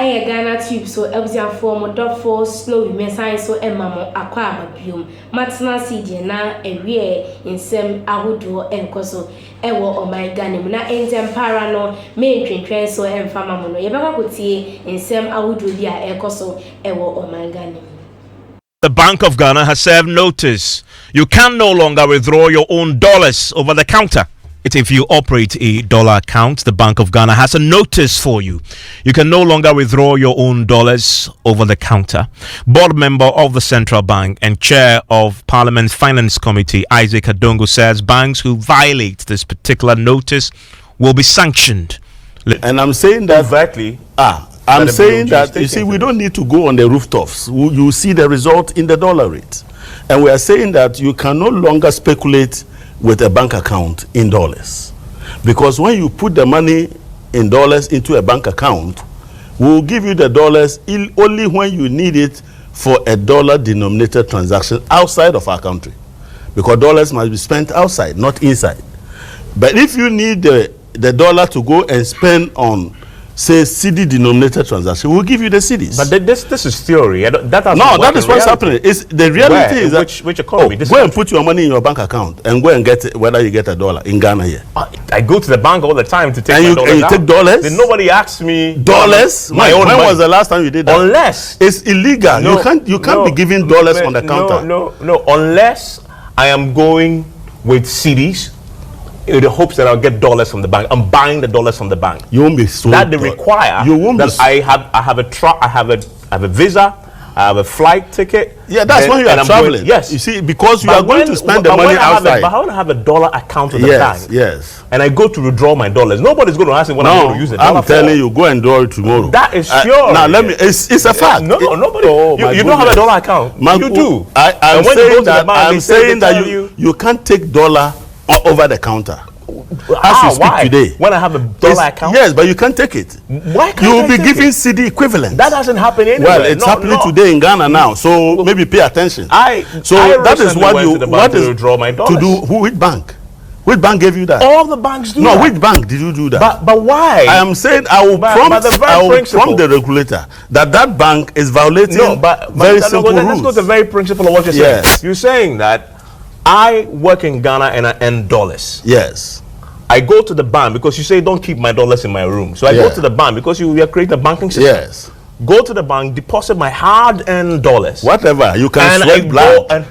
I Ghanatube so Elzia form dot for slow message so Emma aqua bium. Matna CD na a rear in some ahudo and coso ewo or my ganim na enzem parano main train so and famamono. Yabaka could see in some ahudo dia ecoso ewo or my ganim. The Bank of Ghana has served notice. You can no longer withdraw your own dollars over the counter. If you operate a dollar account, the Bank of Ghana has a notice for you. You can no longer withdraw your own dollars over the counter. Board member of the Central Bank and chair of Parliament's Finance Committee, Isaac Adongo, says banks who violate this particular notice will be sanctioned. And I'm saying that exactly. I'm saying that, you see, we don't need to go on the rooftops. You see the result in the dollar rate. And we are saying that you can no longer speculate with a bank account in dollars. Because when you put the money in dollars into a bank account, we'll give you the dollars only when you need it for a dollar-denominated transaction outside of our country. Because dollars must be spent outside, not inside. But if you need the dollar to go and spend on, say, CD-denominated transaction, we'll give you the CDs. But this is theory. That is what's happening. It's the reality is that which economy? Go and put your money in your bank account and go and get it, whether you get a dollar in Ghana here. I go to the bank all the time to take my dollars. And you take dollars? Then nobody asks me dollars. My own when money. Was the last time you did that? Unless it's illegal. No, you can't be giving dollars on the counter. No. Unless I am going with CDs. In the hopes that I'll get dollars from the bank. I'm buying the dollars from the bank. You won't be so. That they require. You won't that I have a visa. I have a flight ticket. Yeah, that's when you are traveling. Yes, you see, because you are going to spend the money outside. But how do I have a dollar account at the bank? Yes. And I go to withdraw my dollars. Nobody's going to ask me when I'm going to use it. I'm telling you, go and draw it tomorrow. That is sure. Now let me. It's a fact. No, nobody. You don't have a dollar account. You do. I'm saying that you can't take dollar over the counter. As you speak today, when I have a dollar account, yes, but you can't take it. Why can't you will I be giving CD equivalent? That doesn't happen anywhere. Well, it's happening today in Ghana now, so maybe pay attention. That is what you want to withdraw my dollars. To do. Which bank? Which bank gave you that? All the banks do. No, which bank did you do that? But why? I am saying I will prompt the regulator that bank is violating very simple rules. Let's go to the very principle of what you're saying. You're saying that I work in Ghana and I earn dollars. Yes. I go to the bank because you say don't keep my dollars in my room. So I go to the bank because you are creating a banking system. Yes. Go to the bank, deposit my hard-earned dollars. Whatever. You can sweat blood.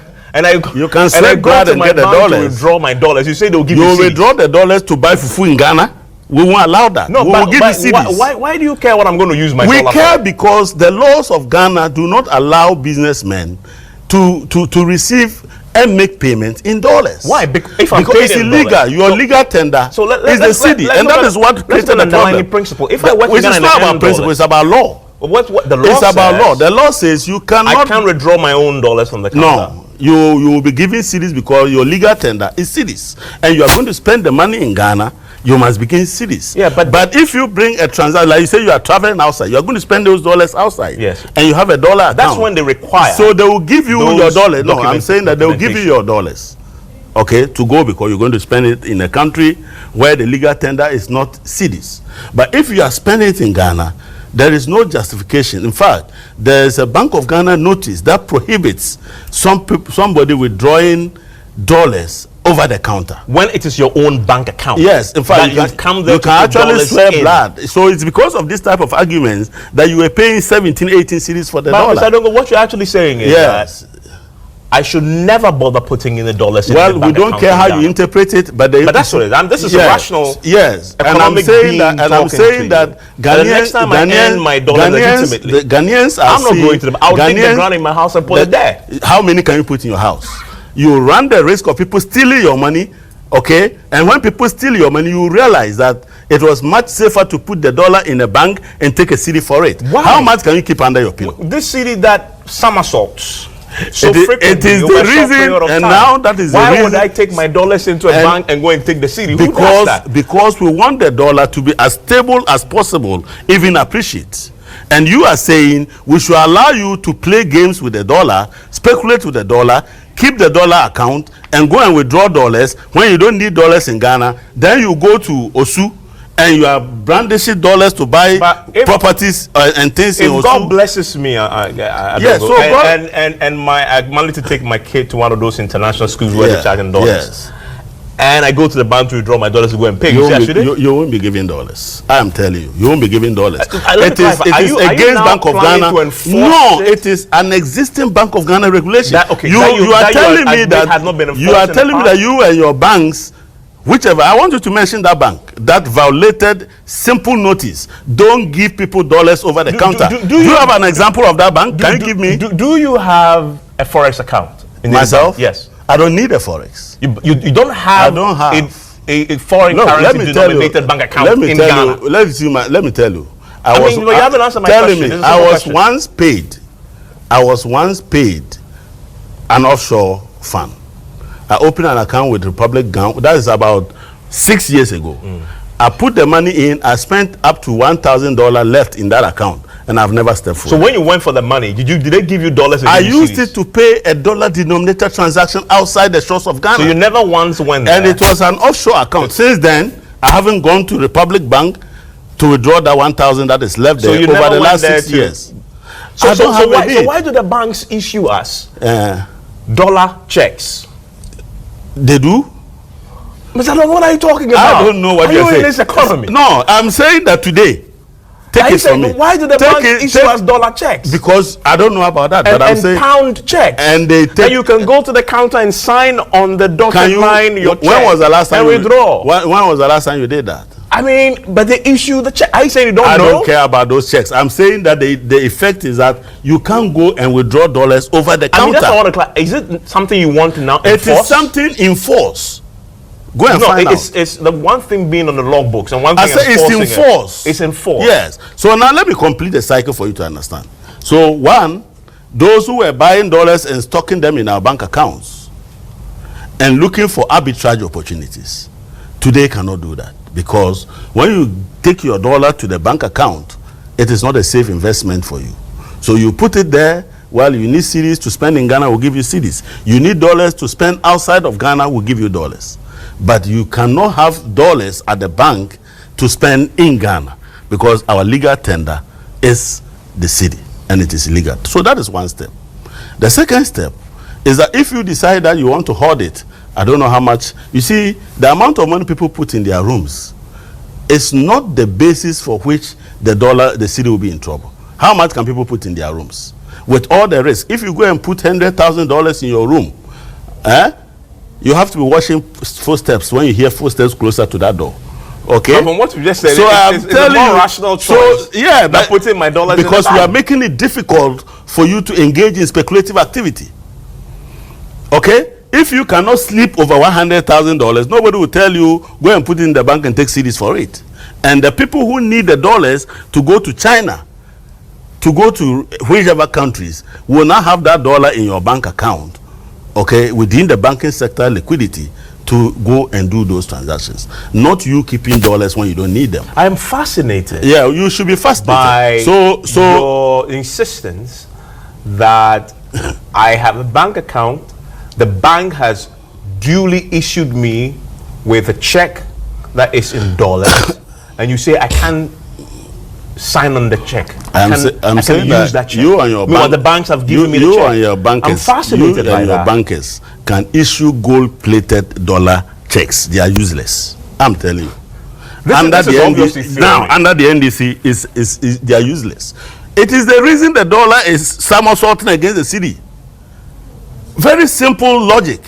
You can sweat blood and get the dollars. To withdraw my dollars. You say they'll give you CDs. You withdraw the dollars to buy fufu in Ghana. We won't allow that. No, we will give you CDs. Why do you care what I'm going to use my dollar for? We care because the laws of Ghana do not allow businessmen to receive and make payments in dollars. Why? Because it's illegal. Your legal tender is the CD, and that is what created the problem. Principle. If I work in Ghana, it's not about principle. It's about law. What the law It's says, about law. The law says you cannot. I can't withdraw my own dollars from the counter. No, you will be giving CDs because your legal tender is CDs, and you are going to spend the money in Ghana. You must begin CDs. Yeah, but if you bring a transaction, like you say, you are traveling outside, you are going to spend those dollars outside. Yes. And you have a dollar account. That's when they require. So they will give you your dollars. No, I'm saying that they will give you your dollars, okay, to go because you're going to spend it in a country where the legal tender is not CDs. But if you are spending it in Ghana, there is no justification. In fact, there is a Bank of Ghana notice that prohibits somebody withdrawing dollars over the counter when it is your own bank account. Yes, in fact, you can actually swear blood. So it's because of this type of arguments that you were paying 17, 18 CDs for the dollar. I don't know what you're actually saying is that I should never bother putting in the dollars. Well, we don't care how you interpret it, but that's what it is. This is a rational. Yes, and I'm saying that the next time I earn my dollars legitimately, the Ghanaians are. I'm not going to the. I'll dig the ground in my house and put it there. How many can you put in your house? You run the risk of people stealing your money, okay? And when people steal your money, you realize that it was much safer to put the dollar in a bank and take a CD for it. Why? How much can you keep under your pillow? This CD that somersaults. So it is the reason, and now that is the reason. Why would I take my dollars into a bank and go and take the CD? Who does that? Because we want the dollar to be as stable as possible, even appreciate. And you are saying we should allow you to play games with the dollar, speculate with the dollar, keep the dollar account, and go and withdraw dollars when you don't need dollars in Ghana. Then you go to Osu and you are brandishing dollars to buy properties and things. If God blesses me, I yes, so and I managed to take my kid to one of those international schools where they're charging dollars. Yes. And I go to the bank to withdraw my dollars to go and pay. You won't be giving dollars. I am telling you, you won't be giving dollars. It is against Bank of Ghana. No, it is an existing Bank of Ghana regulation. You are telling me that you and your banks, whichever, I want you to mention that bank that violated simple notice. Don't give people dollars over the counter. Do you have an example of that bank? Can you give me? Do you have a Forex account? Myself? Yes. I don't need a Forex. You don't have. I don't have a foreign currency denominated bank account in Ghana. Let me tell you. You haven't answered my question. I was once paid an offshore fund. I opened an account with Republic Ghana. That is about 6 years ago. I put the money in. I spent up to $1,000 left in that account, and I've never stepped foot. So when you went for the money, did they give you dollars? I used it to pay a dollar-denominated transaction outside the shores of Ghana. So you never once went there. And it was an offshore account. Since then, I haven't gone to Republic Bank to withdraw that 1,000 that is left there over the last 6 years. So why do the banks issue us dollar checks? They do? Mr. Long, what are you talking about? I don't know what you're saying. Are you in this economy? No, I'm saying that today. Take it from me. Why do the banks issue us dollar checks? Because I don't know about that, but I'm saying pound checks. And they take. And you can go to the counter and sign on the dotted line your check. When was the last time and withdraw? When was the last time you did that? I mean, but they issue the check. I say you don't know. I don't care about those checks. I'm saying that the effect is that you can't go and withdraw dollars over the counter. I mean, that's is it something you want to now enforce? It is something in force. Go and find out. It's the one thing being on the logbooks and one thing it's enforced. It's enforced. Yes. So now let me complete the cycle for you to understand. So one, those who were buying dollars and stocking them in our bank accounts and looking for arbitrage opportunities, today cannot do that, because when you take your dollar to the bank account, it is not a safe investment for you. So you put it there. While you need cedis to spend in Ghana, we'll give you cedis. You need dollars to spend outside of Ghana, we'll give you dollars. But you cannot have dollars at the bank to spend in Ghana, because our legal tender is the cedi and it is illegal. So that is one step. The second step is that if you decide that you want to hoard it, I don't know how much. You see, the amount of money people put in their rooms is not the basis for which the cedi will be in trouble. How much can people put in their rooms? With all the risk, if you go and put $100,000 in your room, you have to be watching footsteps when you hear footsteps closer to that door. Okay. But from what you just said, so it's a more rational choice. So yeah, but putting my dollars because in the we are bank. making it difficult for you to engage in speculative activity. Okay. If you cannot sleep over $100,000, nobody will tell you go and put it in the bank and take cedis for it. And the people who need the dollars to go to China, to go to whichever countries, will not have that dollar in your bank account, okay, within the banking sector liquidity to go and do those transactions. Not you keeping dollars when you don't need them. I am fascinated. Yeah, you should be fascinated by so your insistence that I have a bank account, the bank has duly issued me with a check that is in dollars, and you say I can't sign on the check. I can use that check. You and your bank, the banks have given me the check. You and your bankers, I'm fascinated by your bankers can issue gold-plated dollar checks. They are useless. I'm telling you. Under the NDC, is they are useless. It is the reason the dollar is somersaulting against the cedi. Very simple logic.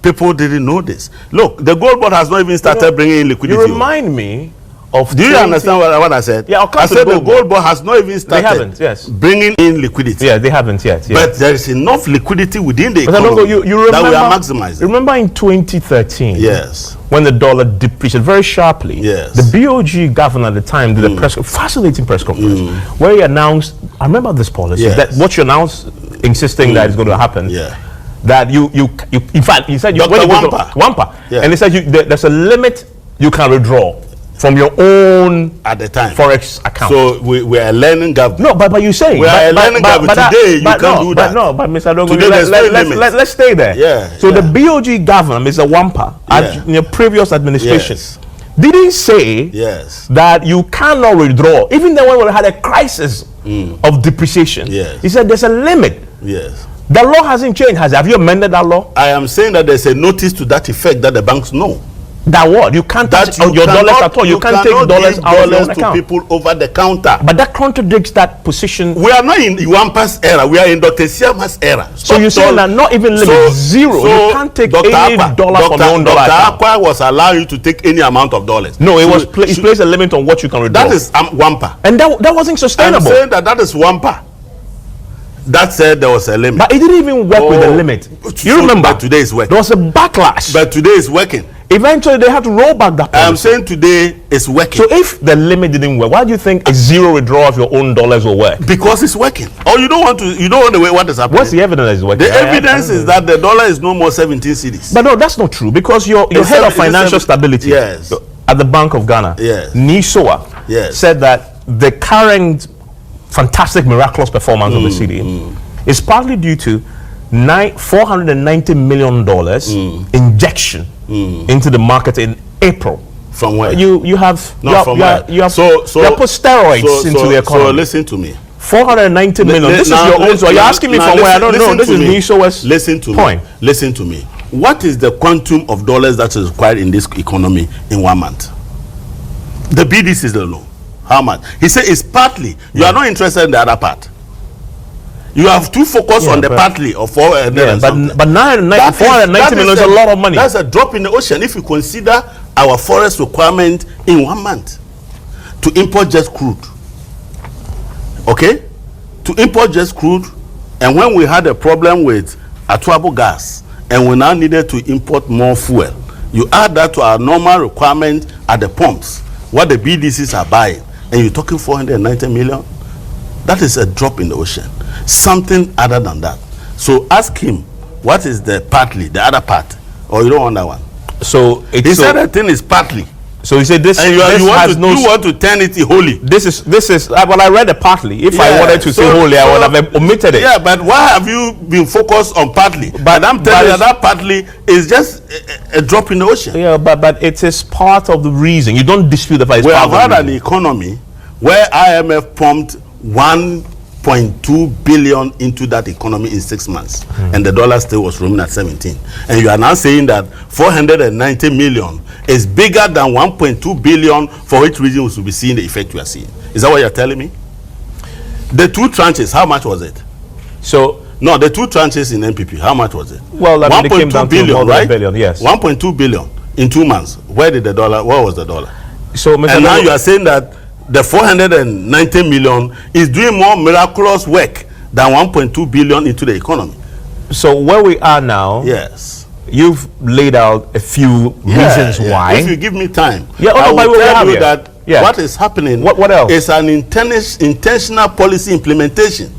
People didn't know this. Look, the gold board has not even started bringing in liquidity. You remind me of. Do you understand what I said? Yeah, I said the gold board has not even started bringing in liquidity. Yeah, they haven't yet. Yes. But there is enough liquidity within the economy you remember, that we are maximizing. Remember in 2013? Yes. When the dollar depreciated very sharply. Yes. The BOG governor at the time did a fascinating press conference where he announced, I remember this policy, that what you announced, insisting that it's going to happen. Yeah. That you in fact, he said, Dr. Wampa. And he said there's a limit you can withdraw from your own at the time forex account. So we are learning government. No, but you say we are learning government today. You can't do that. But Mr. Dogo, let's stay there. Yeah. So the BOG governor, Mr. Wampa, in your previous administration, didn't say yes, that you cannot withdraw. Even then, when we had a crisis of depreciation, yes, he said there's a limit. Yes. The law hasn't changed. Have you amended that law? I am saying that there's a notice to that effect that the banks know. That what? You can't touch your dollars at all. You can't take dollars out of the account. To people over the counter. But that contradicts that position. We are not in Iwampa's era. We are in Dr. Siama's era. So you're saying that not even limit zero. You can't take any dollar from your own dollar account. Dr. Akwa was allowing you to take any amount of dollars. No, it was it placed a limit on what you can withdraw. That is Wampa. And that wasn't sustainable. I'm saying that is Wampa. That said there was a limit. But it didn't even work with the limit. You remember? But today is working. There was a backlash. But today is working. Eventually, they had to roll back that policy. I'm saying today is working. So if the limit didn't work, why do you think a zero withdrawal of your own dollars will work? Because it's working. Or you don't want to wait what is happening. What's the evidence that it's working? The evidence is that the dollar is no more 17 cedis. But no, that's not true, because your head of financial stability, yes, at the Bank of Ghana, yes, Nisoa, yes, said that the current fantastic, miraculous performance of the cedi is partly due to $490 million injection into the market in April. From where? You have you have put steroids into the economy. So listen to me. 490 million. This is your own. So you're asking me from where? I don't know. This is Nisoa's point. Listen to me. What is the quantum of dollars that is required in this economy in 1 month? The BDC is the low. How much? He said it's partly. You are not interested in the other part. You have to focus on the partly of 400 but 490 million is a lot of money. That's a drop in the ocean if you consider our forest requirement in 1 month to import just crude. Okay? To import just crude, and when we had a problem with Atuabo gas and we now needed to import more fuel, you add that to our normal requirement at the pumps, what the BDCs are buying, and you're talking 490 million, that is a drop in the ocean. Something other than that. So ask him, what is the partly, the other part? Or you don't want that one? So he said the thing is partly. So he said this. And you want to turn it wholly. This is. Well, I read it partly. If I wanted to say wholly, I would have omitted it. Yeah, but why have you been focused on partly? But I'm telling you that partly is just a drop in the ocean. Yeah, but it is part of the reason. You don't dispute the fact. We have had an economy where IMF pumped 1.2 billion into that economy in 6 months, and the dollar still was roaming at 17. And you are now saying that 490 million is bigger than 1.2 billion, for which reason we should be seeing the effect we are seeing. Is that what you're telling me? The two tranches, how much was it? So no, the two tranches in MPP, how much was it? Well, I mean, 1.2 billion, right? Billion, yes. 1.2 billion in 2 months. Where did the dollar? What was the dollar? So, and now you are saying that the 490 million is doing more miraculous work than 1.2 billion into the economy. So where we are now, yes, you've laid out a few reasons why. If you give me time, I will tell you that what is happening. What else? Is an intentional policy implementation,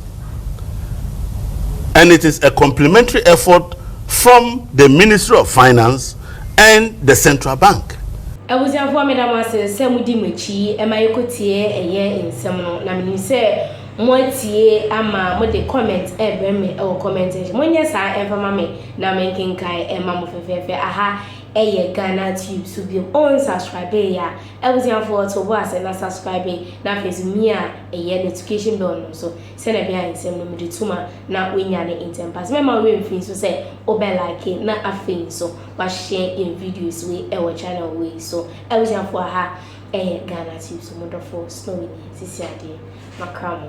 and it is a complementary effort from the Ministry of Finance and the Central Bank. Abuziafo medamase se mudi mechi emayekotie eye nsem no na menim se motie ama mo de comment ebreme e comment monye sa enfama me na menkenkai ema mo fefefe aha eye Ghanatube subim on subscribe ya abuziafo to bo ase na subscribe na Facebook me a eye notification bell no so se na bia nsem no mudi tuma na wenya ne intempas mema we mfin so se obe like na afin so wa share in videos we e channel we so abuziafo aha Ghanatube so wonderful snowy sisi ade makramo